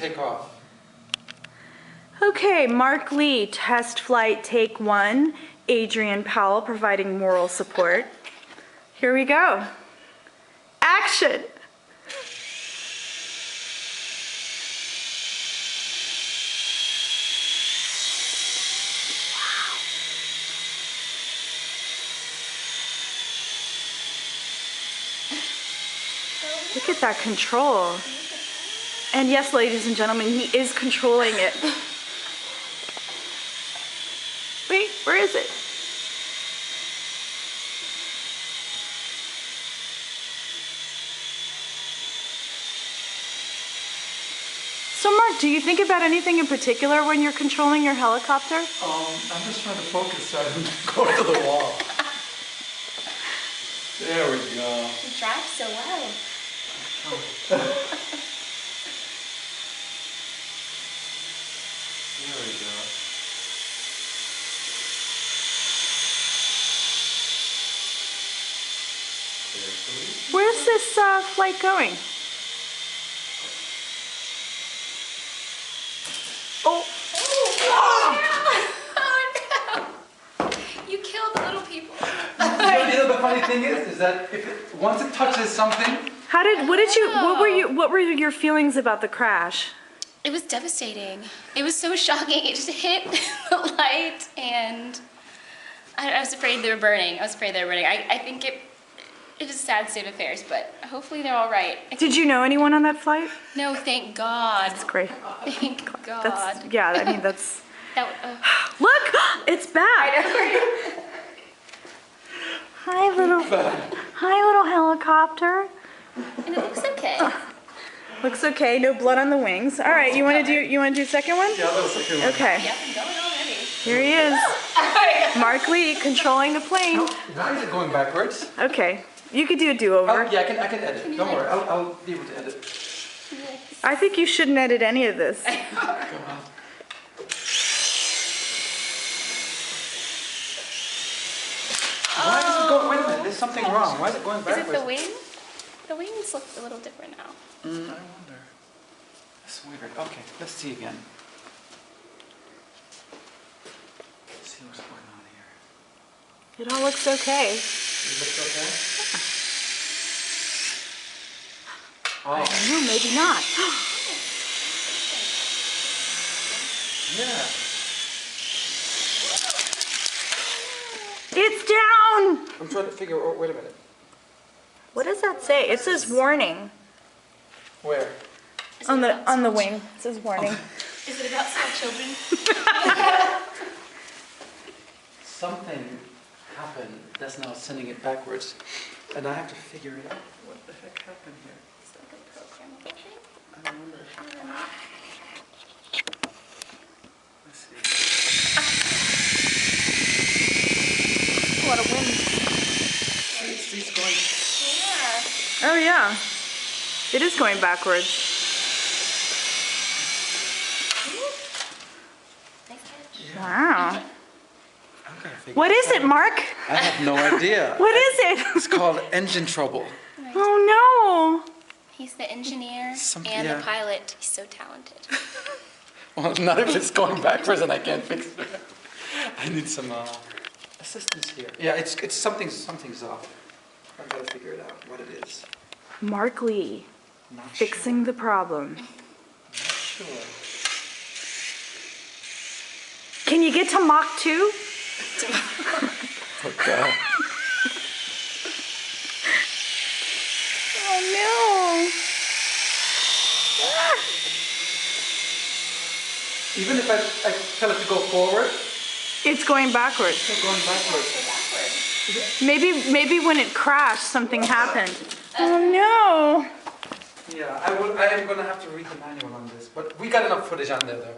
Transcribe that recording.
take off. Okay, Mark Lee, test flight take 1. Adrian Powell providing moral support. Here we go. Action! Look at that control. And yes, ladies and gentlemen, he is controlling it. Wait, where is it? So Mark, do you think about anything in particular when you're controlling your helicopter? I'm just trying to focus so I don't go to the wall. There we go. You drive so well. There we go. Where's this flight going? Oh! Oh no! You killed the little people. You know the funny thing is that once it touches something. What were your feelings about the crash? It was devastating. It was so shocking. It just hit the light, and I was afraid they were burning. I think it was a sad state of affairs, but hopefully they're all right. Did you know anyone on that flight? No, thank God. That's great. Thank God. That's. That, Look! It's back! Hi, little helicopter. And it looks okay. Looks okay. No blood on the wings. All right, you want to do second one? Yeah, the second one. Okay. Yep, I'm going already. Here he is. Mark Lee controlling the plane. Why is it going backwards? Okay. You could do a do-over. Yeah, I can edit. Don't worry. I'll be able to edit. I think you shouldn't edit any of this. Go on. Why is it going? Wait a minute. There's something wrong. Why is it going backwards? Is it the wing? The wings look a little different now. I wonder. That's weird. Okay, let's see again. Let's see what's going on here. It all looks okay. It looks okay? I don't know, maybe not. Yeah. It's down! I'm trying to figure. Oh, wait a minute. What does that say? It says warning. Where? On the wing. It says warning. Is it about small children? Something happened that's now sending it backwards, and I have to figure it out. What the heck happened here? It's like a programmable thing. I don't remember. Let's see. A lot of wind. It's going. Yeah. Oh yeah. It is going backwards. Nice catch. Yeah. Wow. I'm gonna figure What is this it, out. Mark? I have no idea. What is it? It's called engine trouble. Oh no. He's the engineer Yeah. and the pilot. He's so talented. Well, not if it's going backwards and I can't fix it. I need some assistance here. Yeah, it's something's off. I've got to figure it out what it is. Mark Lee, Not fixing the problem. sure. Not Can you get to Mach 2? sure. Oh God. Oh no. Ah. Even if I tell it to go forward, It's going backwards. it's going backwards. Maybe when it crashed, something happened. Oh no. Yeah, I am going to have to read the manual on this, but we got enough footage on there though.